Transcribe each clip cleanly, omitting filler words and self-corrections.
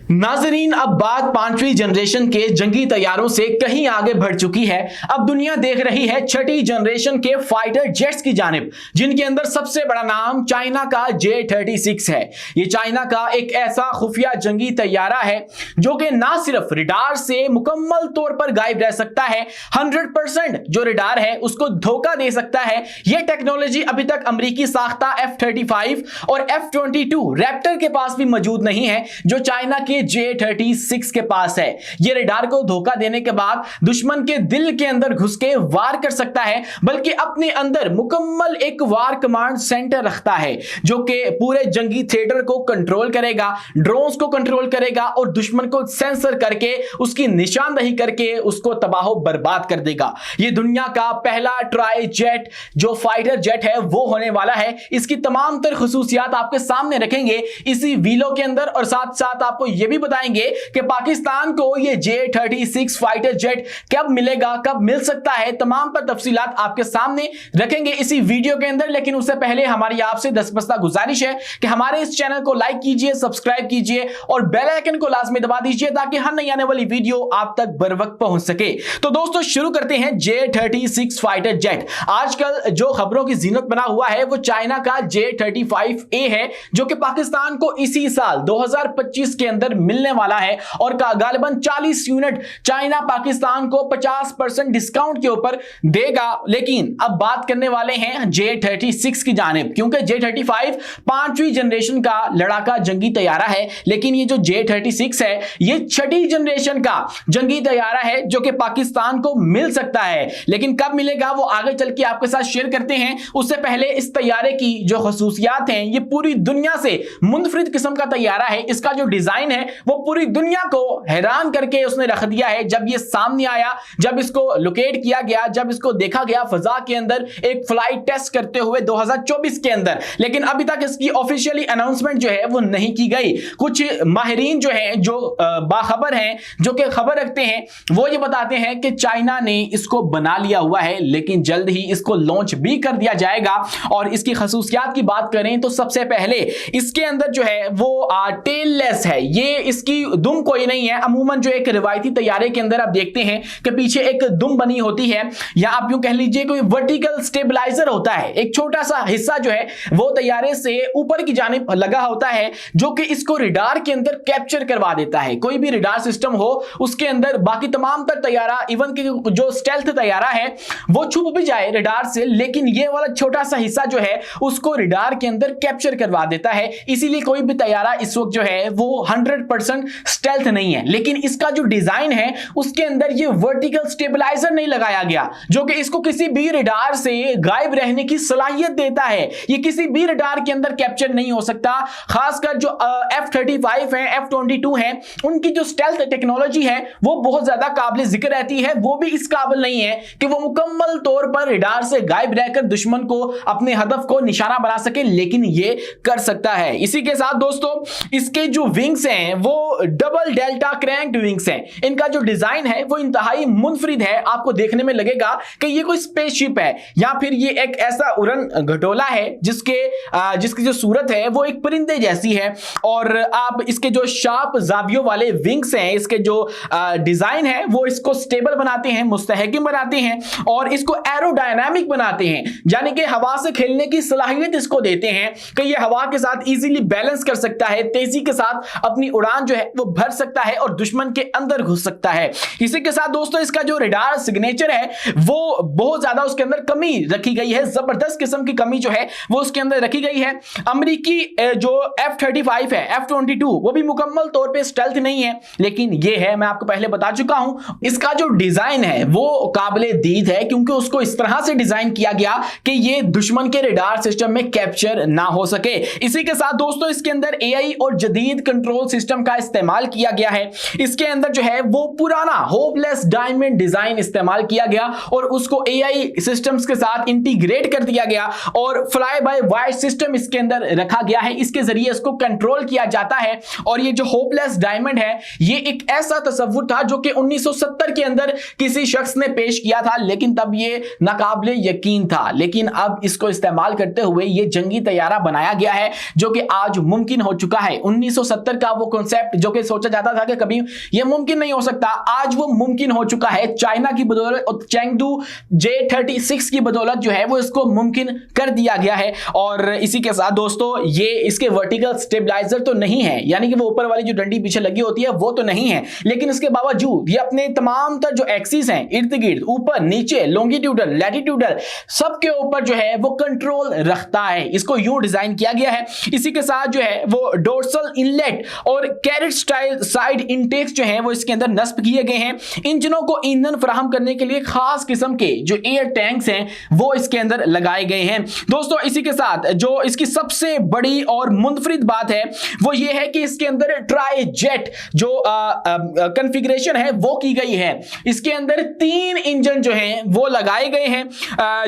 नाजरीन, अब बात पांचवी जनरेशन के जंगी तैयारों से कहीं आगे बढ़ चुकी है। अब दुनिया देख रही है छठी जनरेशन के फाइटर जेट्स की जानिब, जिनके अंदर सबसे बड़ा नाम चाइना का J-36 है। ये चाइना का एक ऐसा खुफिया जंगी तैयारा है जो कि ना सिर्फ रडार से मुकम्मल तौर पर गायब रह सकता है, 100% जो रडार है उसको धोखा दे सकता है। यह टेक्नोलॉजी अभी तक अमेरिकी साख्ता F-35 और F-22 रैप्टर के पास भी मौजूद नहीं है, जो चाइना के J-36 के पास है। यह रडार को धोखा देने के बाद दुश्मन के दिल के अंदर घुस के वार कर सकता है, बल्कि अपने अंदर मुकम्मल एक वार कमांड सेंटर रखता है जो कि पूरे जंगी थिएटर को कंट्रोल करेगा, ड्रोन्स को कंट्रोल करेगा और दुश्मन को सेंसर करके उसकी निशानदही करके उसको तबाह बर्बाद कर देगा। यह दुनिया का पहला ट्राई जेट जो फाइटर जेट है वो होने वाला है। इसकी तमाम तर खुसूसियात आपके सामने रखेंगे इसी वीडियो के अंदर, और साथ साथ आपको यह भी बताएंगे कि पाकिस्तान को यह J-36 फाइटर जेट कब मिलेगा, कब मिल सकता है। तमाम पर तफसीलात आपके सामने रखेंगे इसी वीडियो के अंदर। लेकिन उससे पहले हमारी आपसे दस्तबस्ता गुजारिश है कि हमारे इस चैनल को लाइक कीजिए, सब्सक्राइब कीजिए और बेल आइकन को लाजमी दबा दीजिए ताकि हर नई आने वाली वीडियो आप तक बर वक्त पहुंच सके। तो दोस्तों शुरू करते हैं J-36 फाइटर जेट। आजकल जो खबरों की जीनत बना हुआ है वो चाइना का J-35A है, जो कि पाकिस्तान को इसी साल 2025 के अंदर मिलने वाला है और गालिबन 40 यूनिट चाइना पाकिस्तान को 50% डिस्काउंट के ऊपर देगा। लेकिन अब बात करने वाले हैं J-36 की जानिब, क्योंकि J-35 पांचवी जनरेशन का लड़ाका जंगी तैयारा है, लेकिन ये जो J-36 है ये छठी जनरेशन का जंगी तैयारा है जो कि पाकिस्तान को मिल सकता है। लेकिन कब मिलेगा वो आगे चल के आपके साथ शेयर करते हैं। उससे पहले इस तैयारे की जो खसूसियात हैं, ये पूरी दुनिया से मुनफरिद किस्म का तैयारा है। इसका जो डिजाइन है वो पूरी दुनिया को हैरान करके उसने रख दिया है। जब ये सामने आया, जब इसको लोकेट किया गया, जब इसको देखा गया फजा के अंदर एक फ्लाइट टेस्ट करते हुए 2024 के अंदर, लेकिन अभी तक इसकी ऑफिशियली अनाउंसमेंट जो है वो नहीं की गई। कुछ माहिरीन जो हैं, जो बाखबर हैं, जो कि खबर रखते हैं, वो ये बताते हैं कि चाइना ने इसको बना लिया हुआ है, लेकिन जल्द ही इसको लॉन्च भी कर दिया जाएगा। और इसकी खसूसियात की बात करें तो सबसे पहले इसके अंदर जो है वो टेललेस है। ये इसकी दुम कोई नहीं है। अमूमन जो एक रिवायती तैयारे के अंदर आप देखते हैं कि पीछे एक दुम बनी होती है, या आप यूं कह लीजिए कोई वर्टिकल स्टेबलाइजर होता है। एक छोटा सा हिस्सा जो है वो तैयारे से ऊपर की जानिब लगा होता है जो कि इसको रडार के अंदर कैप्चर करवा देता है। कोई भी रडार सिस्टम हो उसके अंदर बाकी तमाम तर तैयारा, इवन कि जो स्टेल्थ तैयारा है वो छुप भी जाए रडार से, लेकिन ये वाला छोटा सा हिस्सा जो है उसको रडार के अंदर कैप्चर करवा देता है। इसीलिए कोई भी तैयारा इस वक्त जो है वो 100% स्टेल्थ नहीं है। लेकिन इसका जो डिजाइन है उसके अंदर ये वर्टिकल स्टेबलाइजर नहीं लगाया गया जो कि इसको किसी भी रडार से गायब रहने की सलाहियत देता है। ये किसी भी रडार के अंदर कैप्चर नहीं हो सकता। खासकर जो F-35 है, F-22 है, उनकी जो स्टेल्थ टेक्नोलॉजी है वो बहुत ज्यादा काबिल जिक्र रहती है। वो भी इस काबिल नहीं है कि वो मुकम्मल तौर पर रडार से गायब रहकर दुश्मन को अपने हदफ को निशाना बना सके, लेकिन ये कर सकता है। इसी के साथ दोस्तों इसके जो विंग्स हैं वो डबल डेल्टा क्रैंक्ड विंग्स हैं। इनका जो डिजाइन है वो इंतहाई मुनफरिद है। आपको देखने में लगेगा कि ये कोई स्पेसशिप है या फिर ये एक ऐसा उड़न घटोला है जिसकी जो सूरत है वो एक परिंदे जैसी है। और आप इसके जो शार्प जावियों वाले विंग्स हैं, इसके जो डिजाइन है वो इसको स्टेबल बनाते हैं, मुस्तहकम बनाते हैं और इसको एरोडायनामिक बनाते हैं, यानी कि हवा से खेलने की सलाहियत इसको देते हैं कि ये हवा के साथ इजीली बैलेंस कर सकता है, तेजी के साथ अपनी उड़ान जो है वो भर सकता है और दुश्मन के अंदर घुस सकता है। इसी के साथ दोस्तों इसका जो रडार सिग्नेचर है वो बहुत ज्यादा उसके अंदर कमी रखी गई है, जबरदस्त किस्म की कमी जो है वो उसके अंदर रखी गई है। अमेरिकी जो F-35 है, F-22 वो भी मुकम्मल तौर पे स्टेल्थ नहीं है, लेकिन ये है, मैं आपको पहले बता चुका हूं, इसका जो डिजाइन है वो काबिले दीद है क्योंकि उसको इस तरह से डिजाइन किया गया कि ये दुश्मन के रडार सिस्टम में कैप्चर ना हो सके। इसी के साथ दोस्तों इसके अंदर AI और जदीद कंट्रोल सिस्टम का इस्तेमाल किया गया है। इसके अंदर जो है वो पुराना होपलेस डायमंड डिजाइन इस्तेमाल किया गया और उसको AI सिस्टम्स के साथ इंटीग्रेट कर दिया गया और फ्लाई बाय वायर सिस्टम इसके अंदर रखा गया है। इसके जरिए इसको कंट्रोल किया जाता है। और ये जो होपलेस डायमंड है ये एक ऐसा तस्वुर था जो कि 1970 के अंदर किसी शख्स ने पेश किया था, लेकिन तब ये नाकाबिले यकीन था। लेकिन अब इसको इस्तेमाल करते हुए ये जंगी तैयारा बनाया गया है जो कि आज मुमकिन हो चुका है। 1970 का वो कॉन्सेप्ट जो कि सोचा जाता था कि कभी यह मुमकिन नहीं हो सकता, आज वो मुमकिन हो चुका है चाइना की बदौलत और चेंगडू J36 की बदौलत जो है वो इसको मुमकिन कर दिया गया है। और इसी के साथ दोस्तों ये इसके वर्टिकल स्टेबलाइजर तो नहीं है, यानी कि वो ऊपर वाली जो डंडी पीछे लगी होती है वो तो नहीं है, लेकिन इसके बावजूद ये अपने तमाम तर जो एक्सिस हैं इर्द गिर्द, ऊपर नीचे, लॉन्गिट्यूडल, लैटिट्यूडल, सबके ऊपर जो है वो कंट्रोल रखता है। इसको यूं डिजाइन किया गया है। इसी के साथ जो है वो डोर्सल इनलेट और कैरेट स्टाइल साइड इनटेक्स जो है वो इसके अंदर नस्ब किए गए हैं। इंजनों को ईंधन फराहम करने के लिए खास किस्म के जो एयर टैंक्स हैं वो इसके अंदर लगाए गए हैं। दोस्तों इसी के साथ जो इसकी सबसे बड़ी और मुनफरिद बात है वो ये है कि इसके अंदर ट्राई जेट जो कॉन्फ़िगरेशन है वो की गई है। इसके अंदर 3 इंजन जो हैं वो लगाए गए हैं,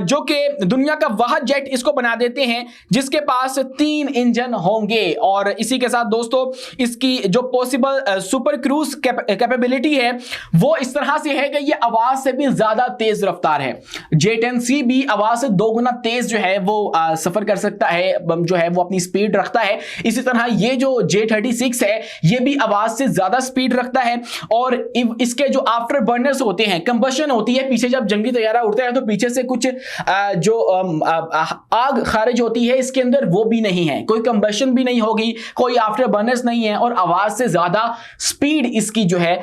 जो कि दुनिया का वह जेट इसको बना देते हैं जिसके पास 3 इंजन होंगे। और इसी के साथ दोस्तों इसकी जो पॉसिबल सुपर क्रूज कैपेबिलिटी है वो इस तरह से है कि ये आवाज से भी ज्यादा तेज रफ्तार है। J10C भी आवाज से 2 गुना तेज जो है वो सफर कर सकता है, जो है वो अपनी स्पीड रखता है। इसी तरह ये जो J36 है ये भी आवाज से ज्यादा स्पीड रखता है। और इसके जो आफ्टर बर्नर्स होते हैं, कंबशन होती है, पीछे जब जंगी तैयारा उड़ता है तो पीछे से कुछ जो आग खारिज होती है इसके अंदर वो भी नहीं है, कोई कंबशन भी नहीं होगी, कोई आफ्टर बर्नर्स नहीं है और आवाज से ज्यादा स्पीड इसकी जो है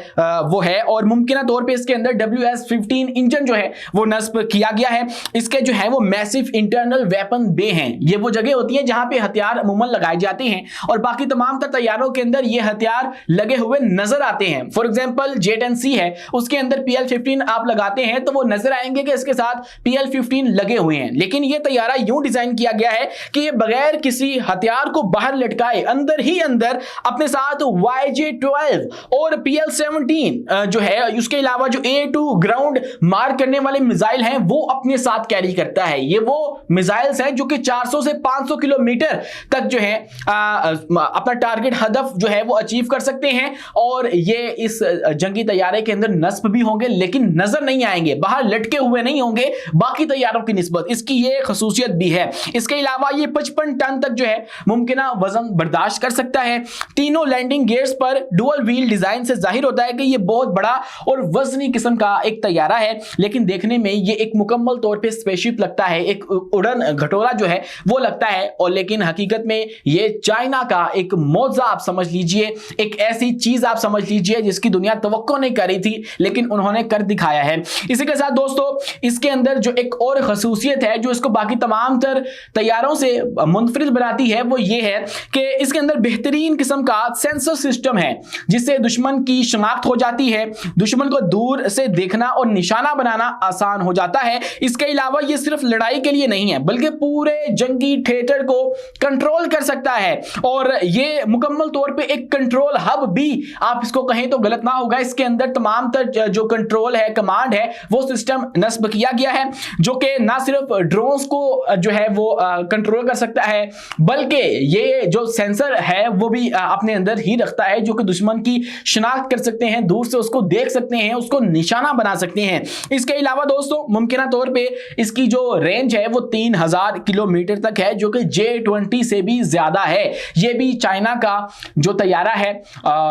वो है। और मुमकिन तौर पे इसके अंदर WS-15 इंजन जो है वो नस्ब किया गया है। इसके जो है वो मैसिव इंटरनल वेपन बे हैं, ये वो जगह होती है जहां पे हथियार अमूमन लगाए जाते हैं और बाकी तमाम तैयारों के अंदर ये हथियार लगे हुए नजर आते हैं। फॉर एग्जांपल J10C है, उसके अंदर PL-15 आप लगाते हैं तो वो नजर आएंगे कि इसके साथ PL-15 लगे हुए हैं। लेकिन ये तैयारा यूं डिजाइन किया गया है कि ये बगैर किसी हथियार को बाहर लटकाए अंदर ही अंदर अपने साथ YJ-12 और PL-17 जो है, उसके अलावा जो A2 ग्राउंड मार करने वाले मिसाइल हैं वो अपने साथ कैरी करता है। ये वो मिसाइल्स हैं जो कि 400 से 500 किलोमीटर तक जो है अपना टारगेट हदफ जो है वो अचीव कर सकते हैं। और ये इस जंगी तैयारे के अंदर नस्ब भी होंगे लेकिन नजर नहीं आएंगे, बाहर लटके हुए नहीं होंगे बाकी तैयारों की निस्बत, इसकी ये खसूसियत भी है। इसके अलावा ये 55 टन तक जो है मुमकिना वजन बर्दाश्त कर सकता है। तीनों लैंडिंग गियर्स पर डुअल व्हील डिजाइन से जाहिर होता है कि ये बहुत बड़ा और वजनी किस्म का एक तैयारा है, लेकिन देखने में ये एक मुकम्मल तौर पे स्पेसशिप लगता है, एक उड़न घटोला जो है वो लगता है। और लेकिन हकीकत में ये चाइना का एक मौजा आप समझ लीजिए, एक ऐसी चीज आप समझ लीजिए जिसकी दुनिया तवक्को नहीं कर रही थी लेकिन उन्होंने कर दिखाया है। इसी के साथ दोस्तों इसके अंदर जो एक और खसूसियत है जो इसको बाकी तमाम तर तैयारों से मुनफरिद बनाती है वो ये है कि इसके अंदर बेहतरीन किस्म का सेंसर सिस्टम है जिससे दुश्मन की शनाख्त हो जाती है, दुश्मन को दूर से देखना और निशाना बनाना आसान हो जाता है। इसके अलावा ये सिर्फ लड़ाई के लिए नहीं है बल्कि पूरे जंगी थिएटर को कंट्रोल कर सकता है और ये मुकम्मल तौर पे एक कंट्रोल हब भी आप इसको कहें तो गलत ना होगा। इसके अंदर तमाम तर जो कंट्रोल है, कमांड है, वो सिस्टम नस्ब किया गया है जो कि ना सिर्फ ड्रोन्स को जो है वो कंट्रोल कर सकता है बल्कि ये जो सेंसर है वो भी अपने अंदर ही रखता है जो कि दुश्मन की शिनाख्त कर सकते हैं, दूर से उसको देख सकते हैं, उसको निशाना बना सकते हैं। इसके अलावा दोस्तों मुमकिन तौर पे इसकी जो रेंज है वो 3000 किलोमीटर तक है जो कि J20 से भी ज्यादा है। ये भी चाइना का जो तैयारा है,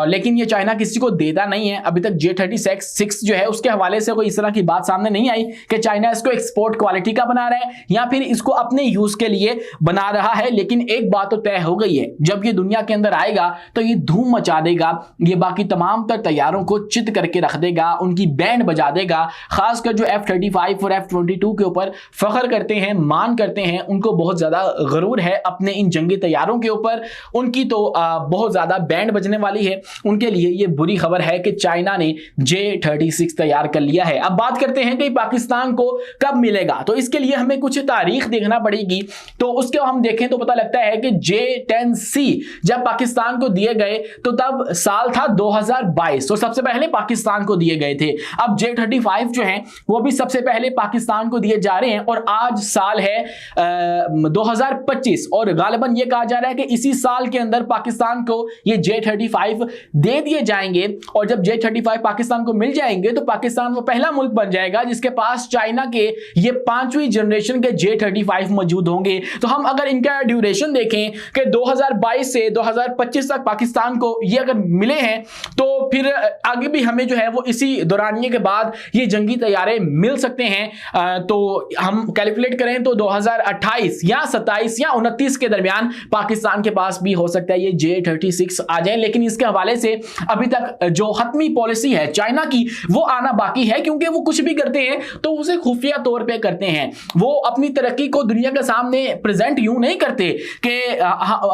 लेकिन ये चाइना किसी को देता नहीं है। अभी तक J36 जो है उसके हवाले से कोई इस तरह की बात सामने नहीं आई कि चाइना इसको एक्सपोर्ट क्वालिटी का बना रहा है या फिर इसको अपने यूज के लिए बना रहा है। लेकिन एक बात तो तय हो गई है, जब ये दुनिया के अंदर आएगा तो ये धूम मचा देगा, ये बाकी तमाम तर तैयारों को चित करके रख देगा, उनकी बैंड बजा देगा। खासकर जो F-35 और F-22 के ऊपर फख्र करते हैं, मान करते हैं, उनको बहुत ज्यादा गरूर है अपने इन जंगी तैयारों के ऊपर, उनकी तो बहुत ज्यादा बैंड बजने वाली है। उनके लिए ये बुरी खबर है कि चाइना ने J36 तैयार कर लिया है। अब बात करते हैं कि पाकिस्तान को कब मिलेगा, तो इसके लिए हमें कुछ तारीख देखना पड़ेगी। तो उसके हम देखें तो पता लगता है कि J10C जब पाकिस्तान को दिए गए तो तब साल था 2022, तो सबसे पहले पाकिस्तान को दिए गए थे। अब J35 जो है वो भी सबसे पहले पाकिस्तान को दिए जा रहे हैं और आज साल है 2025 और गालिबन ये कहा जा रहा है कि इसी साल के अंदर पाकिस्तान को ये J35 दे दिए जाएंगे। और जब J35 पाकिस्तान को मिल जाएंगे तो पाकिस्तान वो पहला मुल्क बन जाएगा जिसके पास चाइना के ये 5वीं जनरेशन के J35 मौजूद होंगे। तो हम अगर इनका ड्यूरेशन देखें कि 2022 से 2025 तक पाकिस्तान पाकिस्तान को ये अगर मिले हैं तो फिर आगे भी हमें जो है वो इसी दौरानिये के बाद ये जंगी तैयारे मिल सकते हैं। तो हम कैलकुलेट करें तो 2028 या 27 या 29 के दरमियान पाकिस्तान के पास भी हो सकता है ये J-36 आ जाए। लेकिन इसके हवाले से अभी तक जो हतमी पॉलिसी है चाइना की वो आना बाकी है, क्योंकि वो कुछ भी करते हैं तो उसे खुफिया तौर पे करते हैं। वो अपनी तरक्की को दुनिया के सामने प्रेजेंट यूं नहीं करते कि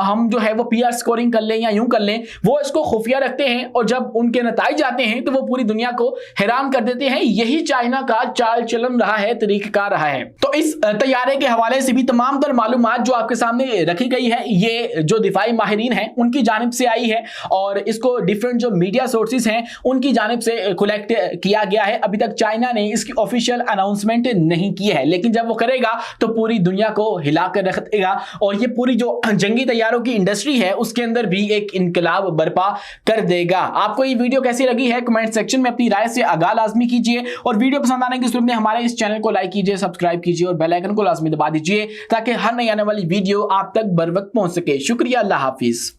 हम जो है वो पीआर स्कोरिंग कर लें या यूं कर लें, वो इसको खुफिया रखते हैं और जब उनके नतीजे आते हैं तो वो पूरी दुनिया को हैरान कर देते हैं। यही चाइना का चाल चलन रहा है, तरीका रहा है। तो इस तैयारे के हवाले से भी तमाम तर मालूमात जो आपके सामने रखी गई है ये जो दिफाई माहिरीन हैं उनकी जानिब से आई है और इसको डिफरेंट जो मीडिया सोर्सेज हैं उनकी जानिब से कलेक्ट किया गया है। अभी तक चाइना ने इसकी ऑफिशियल अनाउंसमेंट नहीं की है, लेकिन जब वो करेगा तो पूरी दुनिया को हिला कर रख देगा और ये पूरी जो जंगी तैयारों की इंडस्ट्री है उसके अंदर भी एक इनकलाब बर्पा कर देगा। आपको ये वीडियो कैसी लगी है कमेंट सेक्शन में अपनी राय से आगाह लाजमी कीजिए और वीडियो पसंद आने की सूरत में हमारे इस चैनल को लाइक कीजिए, सब्सक्राइब कीजिए और बेल आइकन को लाजमी दबा दीजिए ताकि हर नई आने वाली वीडियो आप तक बर वक्त पहुंच सके। शुक्रिया, अल्लाह हाफिज।